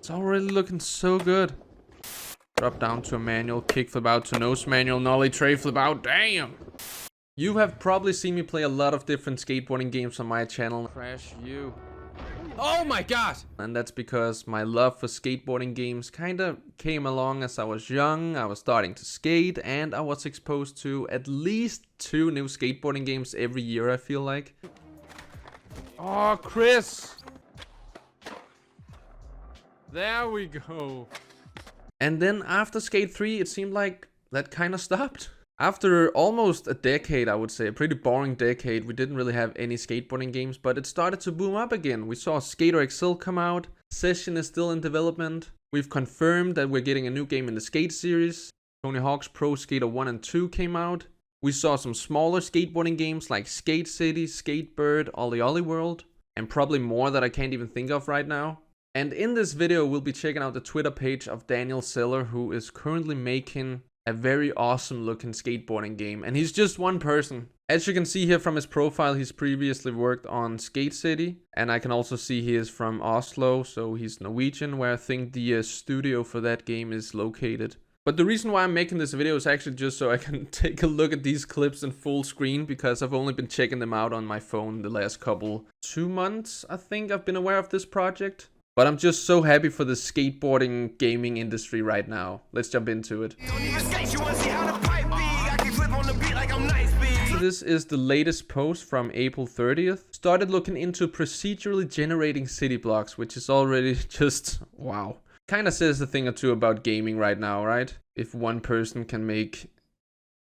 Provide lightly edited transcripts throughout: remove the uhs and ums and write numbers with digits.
It's already looking so good. Drop down to a manual, kick flip out to nose manual, nollie tray flip out, damn! You have probably seen me play a lot of different skateboarding games on my channel. Crash you. Oh my god! And that's because my love for skateboarding games kinda came along as I was young, I was starting to skate, and I was exposed to at least 2 new skateboarding games every year, I feel like. Oh, Chris! There we go. And then after Skate 3, it seemed like that kinda stopped. After almost a decade, I would say, a pretty boring decade, we didn't really have any skateboarding games, but it started to boom up again. We saw Skater XL come out, Session is still in development, we've confirmed that we're getting a new game in the Skate series, Tony Hawk's Pro Skater 1 and 2 came out, we saw some smaller skateboarding games like Skate City, Skatebird, Ollie Ollie World, and probably more that I can't even think of right now. And in this video, we'll be checking out the Twitter page of Daniel Zeller, who is currently making a very awesome looking skateboarding game, and he's just one person. As you can see here from his profile, he's previously worked on Skate City, and I can also see he is from Oslo, so he's Norwegian, where I think the studio for that game is located. But the reason why I'm making this video is actually just so I can take a look at these clips in full screen, because I've only been checking them out on my phone the last 2 months, I think I've been aware of this project. But I'm just so happy for the skateboarding gaming industry right now. Let's jump into it. So this is the latest post from April 30th. Started looking into procedurally generating city blocks, which is already just wow. Kinda says a thing or two about gaming right now, right? If one person can make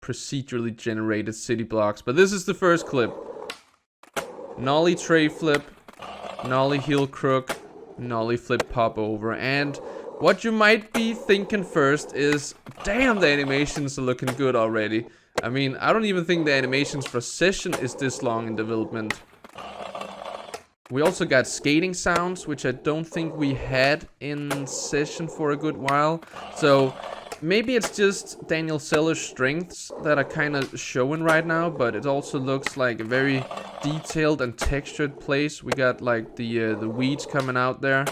procedurally generated city blocks. But this is the first clip. Nollie tray flip, nollie heel crook, nollie flip pop over, and what you might be thinking first is, damn, the animations are looking good already. I mean, I don't even think the animations for Session is this long in development. We also got skating sounds, which I don't think we had in Session for a good while. So maybe it's just Daniel Zeller's strengths that are kind of showing right now, but it also looks like a very detailed and textured place. We got like the weeds coming out there,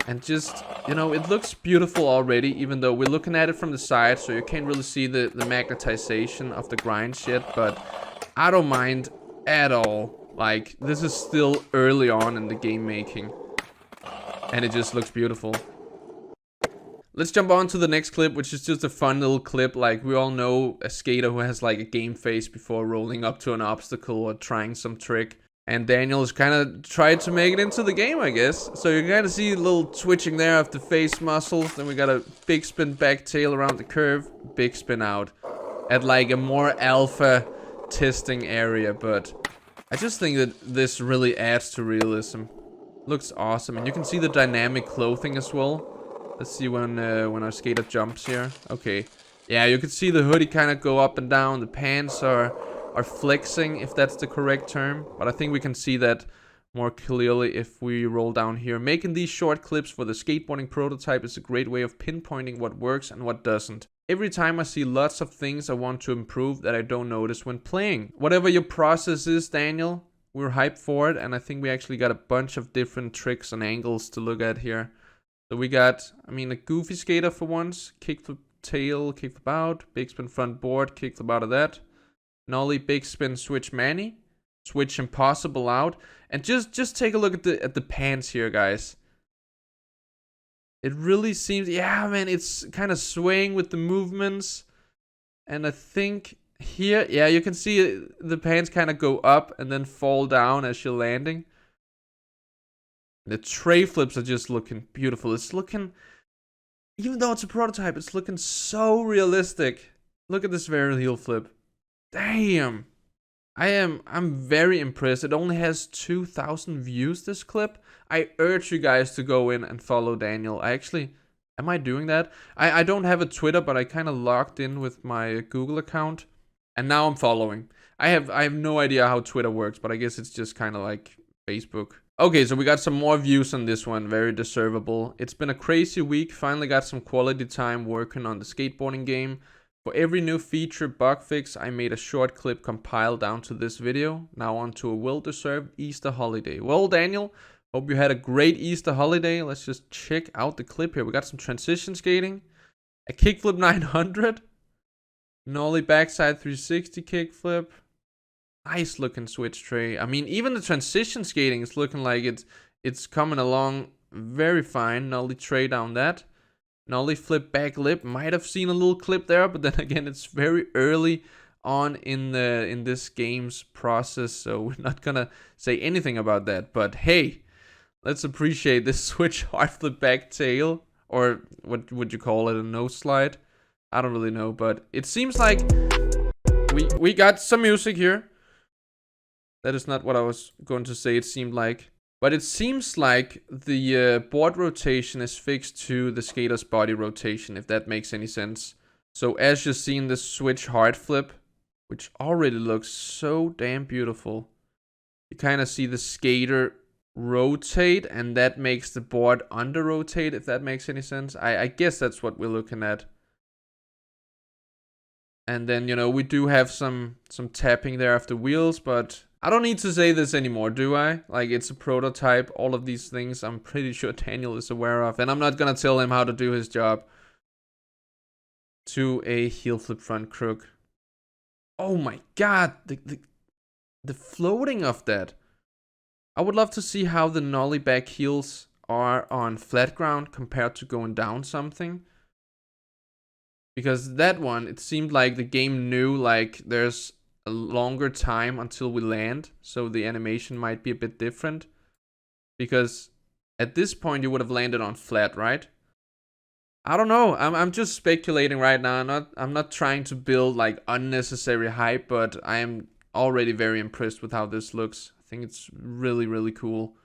and just, you know, it looks beautiful already, even though we're looking at it from the side, so you can't really see the magnetization of the grinds yet. But I don't mind at all. Like, this is still early on in the game making, and it just looks beautiful. Let's jump on to the next clip, which is just a fun little clip. Like, we all know a skater who has like a game face before rolling up to an obstacle or trying some trick. And Daniel's kind of tried to make it into the game, I guess. So you kind of see a little twitching there of the face muscles. Then we got a big spin back tail around the curve, big spin out at like a more alpha testing area. But I just think that this really adds to realism. Looks awesome, and you can see the dynamic clothing as well. Let's see when our skater jumps here. Okay, yeah, you can see the hoodie kind of go up and down. The pants are flexing, if that's the correct term. But I think we can see that more clearly if we roll down here. Making these short clips for the skateboarding prototype is a great way of pinpointing what works and what doesn't. Every time I see lots of things I want to improve that I don't notice when playing. Whatever your process is, Daniel, we're hyped for it, and I think we actually got a bunch of different tricks and angles to look at here. So we got, I mean, a goofy skater for once, kickflip tail, kickflip out, big spin front board, kickflip out of that, nollie big spin switch manny, switch impossible out, and just take a look at the pants here, guys. It really seems, yeah, man, it's kind of swaying with the movements, and I think here, yeah, you can see the pants kind of go up and then fall down as you're landing. The tray flips are just looking beautiful. It's looking, even though it's a prototype, it's looking so realistic. Look at this varial heel flip. Damn. I'm very impressed. It only has 2,000 views, this clip. I urge you guys to go in and follow Daniel. Am I doing that? I don't have a Twitter, but I kind of logged in with my Google account, and now I'm following. I have no idea how Twitter works, but I guess it's just kind of like Facebook. Okay, so we got some more views on this one, very deservable. It's been a crazy week, finally got some quality time working on the skateboarding game. For every new feature bug fix, I made a short clip compiled down to this video. Now on to a well-deserved Easter holiday. Well, Daniel, Hope you had a great Easter holiday. Let's just check out the clip here. We got some transition skating. A kickflip 900. Nollie backside 360 kickflip. Nice looking switch tray. I mean, even the transition skating is looking like it's coming along very fine. Nollie tray down that. Nollie flip back lip. Might have seen a little clip there, but then again, it's very early on in this game's process, so we're not gonna say anything about that. But hey, let's appreciate this switch hard flip back tail, or what would you call it, a nose slide? I don't really know, but it seems like we got some music here. That is not what I was going to say, it seemed like. But it seems like the board rotation is fixed to the skater's body rotation, if that makes any sense. So as you're seeing this switch hard flip, which already looks so damn beautiful, you kind of see the skater rotate, and that makes the board under rotate, if that makes any sense. I guess that's what we're looking at. And then, you know, we do have some tapping there after wheels, but I don't need to say this anymore, do I? Like, it's a prototype. All of these things I'm pretty sure Daniel is aware of, and I'm not gonna tell him how to do his job. To a heel flip front crook. Oh my god, the floating of that. I would love to see how the nollie back heels are on flat ground compared to going down something. Because that one, it seemed like the game knew like there's a longer time until we land, so the animation might be a bit different. Because at this point you would have landed on flat, right? I don't know. I'm just speculating right now. I'm not trying to build like unnecessary hype, but I am already very impressed with how this looks. I think it's really, really cool.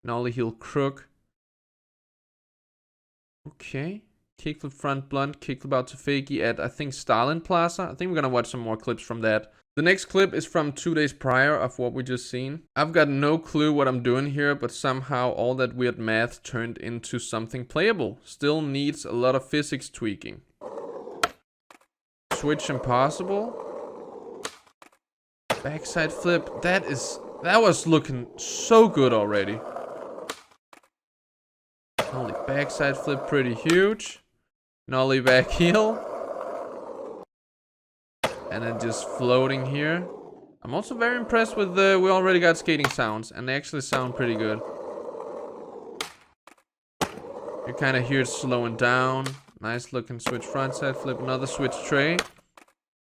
Nollie heel crook. Okay. Kickflip front blunt, kickflip out to fakie at, I think, Stalin Plaza. I think we're gonna watch some more clips from that. The next clip is from 2 days prior of what we just seen. I've got no clue what I'm doing here, but somehow all that weird math turned into something playable. Still needs a lot of physics tweaking. Switch impossible. Backside flip. That was looking so good already. Nollie backside flip, pretty huge. Nollie back heel. And then just floating here. I'm also very impressed with the... We already got skating sounds, and they actually sound pretty good. You kind of hear it slowing down. Nice looking switch frontside flip. Another switch tray.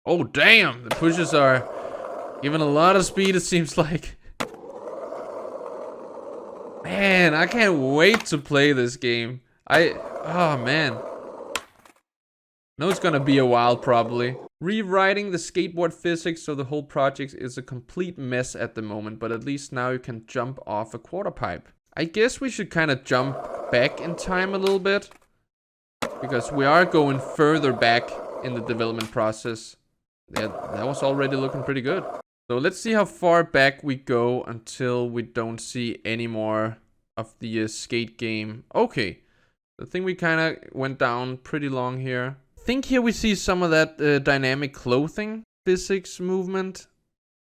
Oh, damn! The pushes are giving a lot of speed, it seems like. Man, I can't wait to play this game. Oh, man. No, it's gonna be a while, probably. Rewriting the skateboard physics, so the whole project is a complete mess at the moment, but at least now you can jump off a quarter pipe. I guess we should kind of jump back in time a little bit, because we are going further back in the development process. Yeah, that was already looking pretty good. So let's see how far back we go until we don't see any more of the skate game. Okay, I think we kind of went down pretty long here. I think here we see some of that dynamic clothing physics movement.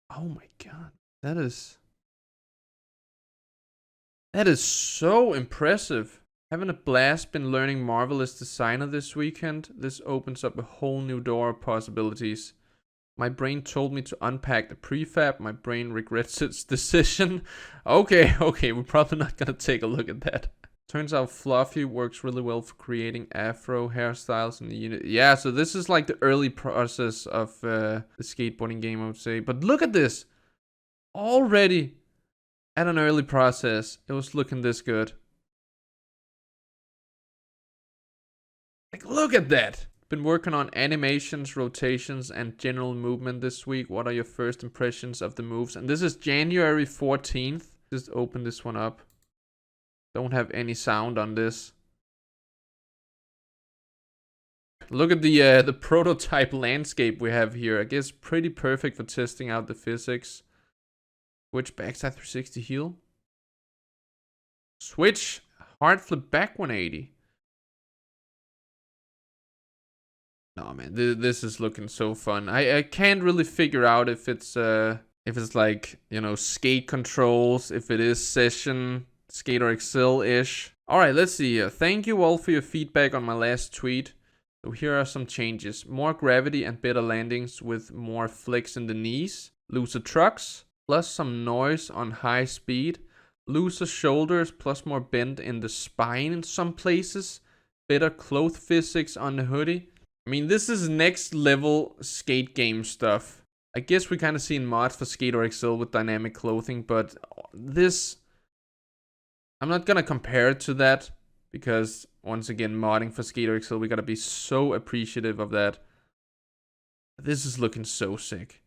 Oh my god, that is so impressive. Having a blast, been learning Marvelous Designer this weekend. This opens up a whole new door of possibilities. My brain told me to unpack the prefab. My brain regrets its decision. Okay, we're probably not gonna take a look at that. Turns out Fluffy works really well for creating afro hairstyles in the unit. Yeah, so this is like the early process of the skateboarding game, I would say. But look at this. Already at an early process, it was looking this good. Like, look at that. Been working on animations, rotations, and general movement this week. What are your first impressions of the moves? And this is January 14th. Just open this one up. Don't have any sound on this. Look at the prototype landscape we have here. I guess pretty perfect for testing out the physics. Switch backside 360 heel. Switch hard flip back 180. No man, this is looking so fun. I can't really figure out if it's like, you know, skate controls, if it is session. Skater Excel-ish. Alright, let's see. Thank you all for your feedback on my last tweet. So here are some changes. More gravity and better landings with more flex in the knees. Looser trucks, plus some noise on high speed. Looser shoulders, plus more bend in the spine in some places. Better cloth physics on the hoodie. I mean, this is next level skate game stuff. I guess we kind of seen mods for Skater XL with dynamic clothing, but this... I'm not gonna compare it to that, because once again, modding for Skater XL, we gotta be so appreciative of that. This is looking so sick.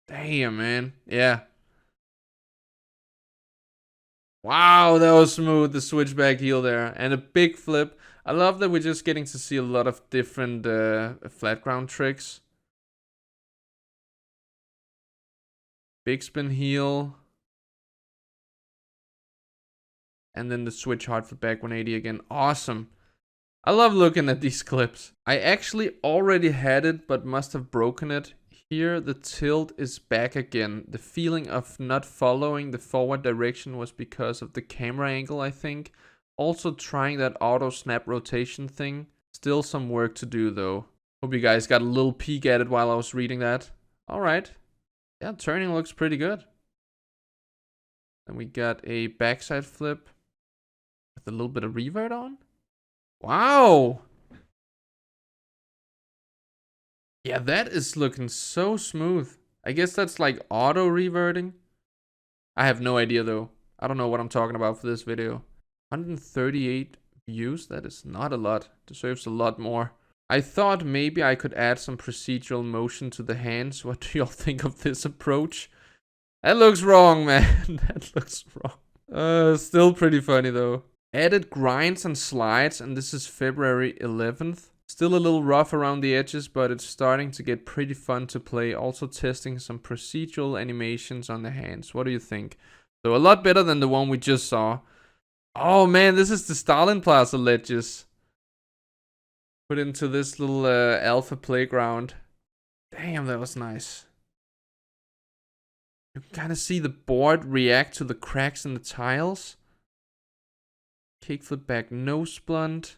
Damn, man. Yeah. Wow, that was smooth, the switchback heel there. And a big flip. I love that we're just getting to see a lot of different flat ground tricks. Big spin heel. And then the switch hard flip back 180 again. Awesome. I love looking at these clips. I actually already had it, but must have broken it. Here, the tilt is back again. The feeling of not following the forward direction was because of the camera angle, I think. Also trying that auto snap rotation thing. Still some work to do though. Hope you guys got a little peek at it while I was reading that. Alright. Yeah, turning looks pretty good. Then we got a backside flip with a little bit of revert on. Wow! Yeah, that is looking so smooth. I guess that's like auto reverting. I have no idea though. I don't know what I'm talking about for this video. 138 views, that is not a lot. Deserves a lot more. I thought maybe I could add some procedural motion to the hands. What do y'all think of this approach? That looks wrong, man. That looks wrong. Still pretty funny though. Added grinds and slides, and this is February 11th. Still a little rough around the edges, but it's starting to get pretty fun to play. Also testing some procedural animations on the hands. What do you think? So a lot better than the one we just saw. Oh man, this is the Stalin Plaza ledges. Put into this little alpha playground. Damn, that was nice. You can kind of see the board react to the cracks in the tiles. Kickflip back nose blunt.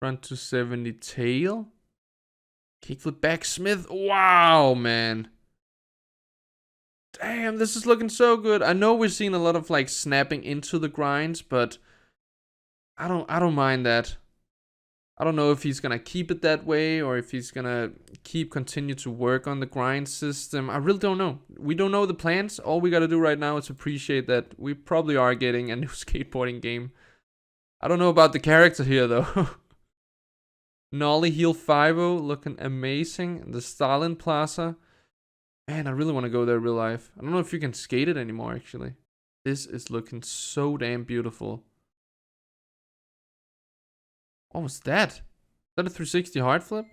Front to 70 tail. Kickflip back Smith. Wow, man. Damn, this is looking so good. I know we've seen a lot of like snapping into the grinds, but I don't mind that. I don't know if he's gonna keep it that way or if he's gonna continue to work on the grind system. I really don't know. We don't know the plans. All we gotta do right now is appreciate that we probably are getting a new skateboarding game. I don't know about the character here though. Nollie heel 5-0 looking amazing. The Stalin Plaza. Man, I really want to go there in real life. I don't know if you can skate it anymore actually. This is looking so damn beautiful. What was that? Is that a 360 hard flip?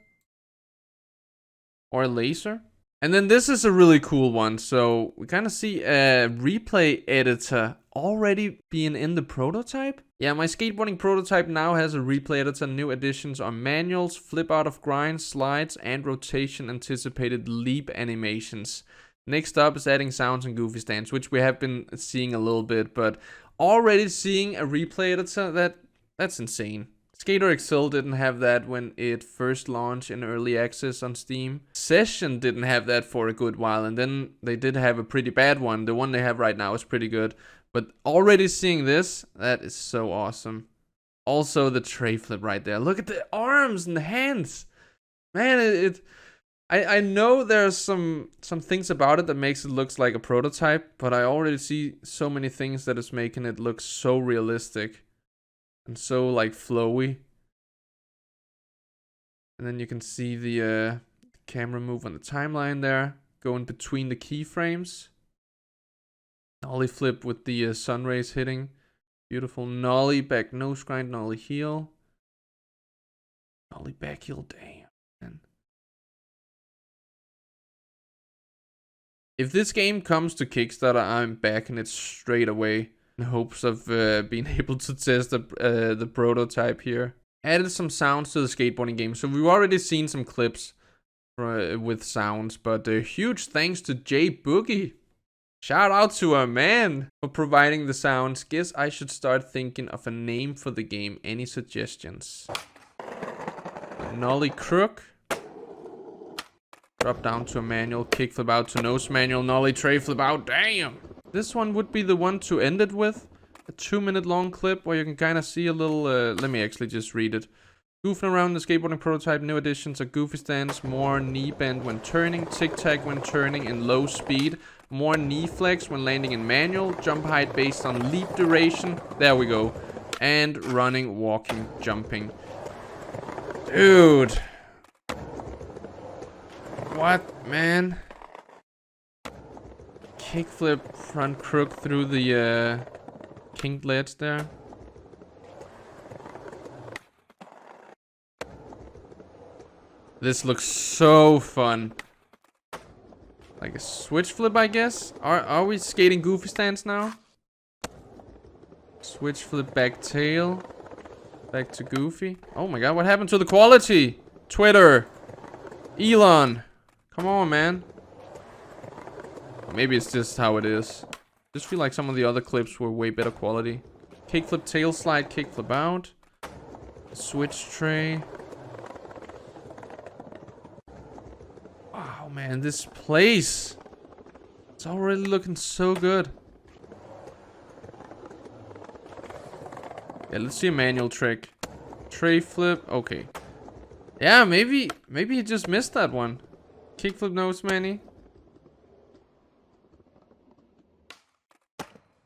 Or a laser? And then this is a really cool one. So we kind of see a replay editor already being in the prototype. Yeah, my skateboarding prototype now has a replay editor. New additions are manuals, flip out of grinds, slides, and rotation anticipated leap animations. Next up is adding sounds and goofy stands, which we have been seeing a little bit, but already seeing a replay editor, that's insane. Skater XL didn't have that when it first launched in early access on Steam. Session didn't have that for a good while, and then they did have a pretty bad one. The one they have right now is pretty good. But already seeing this, that is so awesome. Also the tray flip right there. Look at the arms and the hands. Man, I know there's some things about it that makes it look like a prototype, but I already see so many things that is making it look so realistic. And so like flowy. And then you can see the camera move on the timeline there. Going between the keyframes. Nollie flip with the sun rays hitting. Beautiful nollie back nose grind, nollie heel. Nollie back heel, damn. Man. If this game comes to Kickstarter, I'm backing it straight away. In hopes of being able to test the prototype here. added some sounds to the skateboarding game. So we've already seen some clips with sounds, but huge thanks to Jay Boogie. Shout out to our man for providing the sounds. Guess I should start thinking of a name for the game. Any suggestions? Nollie Crook. Drop down to a manual. Kickflip out to nose manual. Nollie tray flip out. Damn. This one would be the one to end it with. A 2-minute long clip where you can kind of see a little... let me actually just read it. Goofing around the skateboarding prototype, new additions are goofy stance, more knee bend when turning, tic-tac when turning in low speed, more knee flex when landing in manual, jump height based on leap duration, there we go, and running, walking, jumping. Dude. What, man? Kickflip, front crook through the kinked ledge there. This looks so fun. Like a switch flip, I guess. Are we skating goofy stance now? Switch flip back tail. Back to goofy. Oh my god, what happened to the quality? Twitter. Elon. Come on, man. Maybe it's just how it is. Just feel like some of the other clips were way better quality. Kickflip tail slide, kickflip out. Switch tray. Wow, man, this place. It's already looking so good. Yeah, let's see a manual trick. Tray flip. Okay. Yeah, maybe he just missed that one. Kickflip nose manny.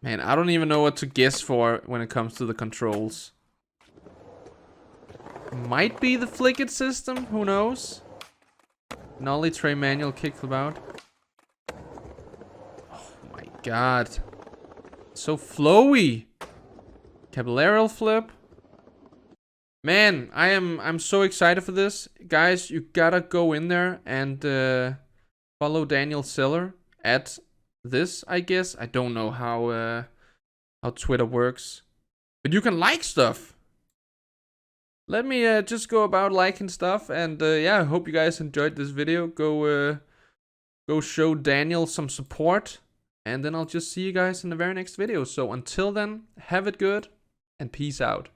Man, I don't even know what to guess for when it comes to the controls. Might be the flick it system, who knows? Nollie tray manual kickflip out. Oh my god. So flowy. Caballeral flip. Man, I'm so excited for this. Guys, you gotta go in there and follow Daniel Seller at this, I guess. I don't know how Twitter works. But you can like stuff. Let me just go about liking stuff, and yeah, I hope you guys enjoyed this video. Go show Daniel some support, and then I'll just see you guys in the very next video. So until then, have it good, and peace out.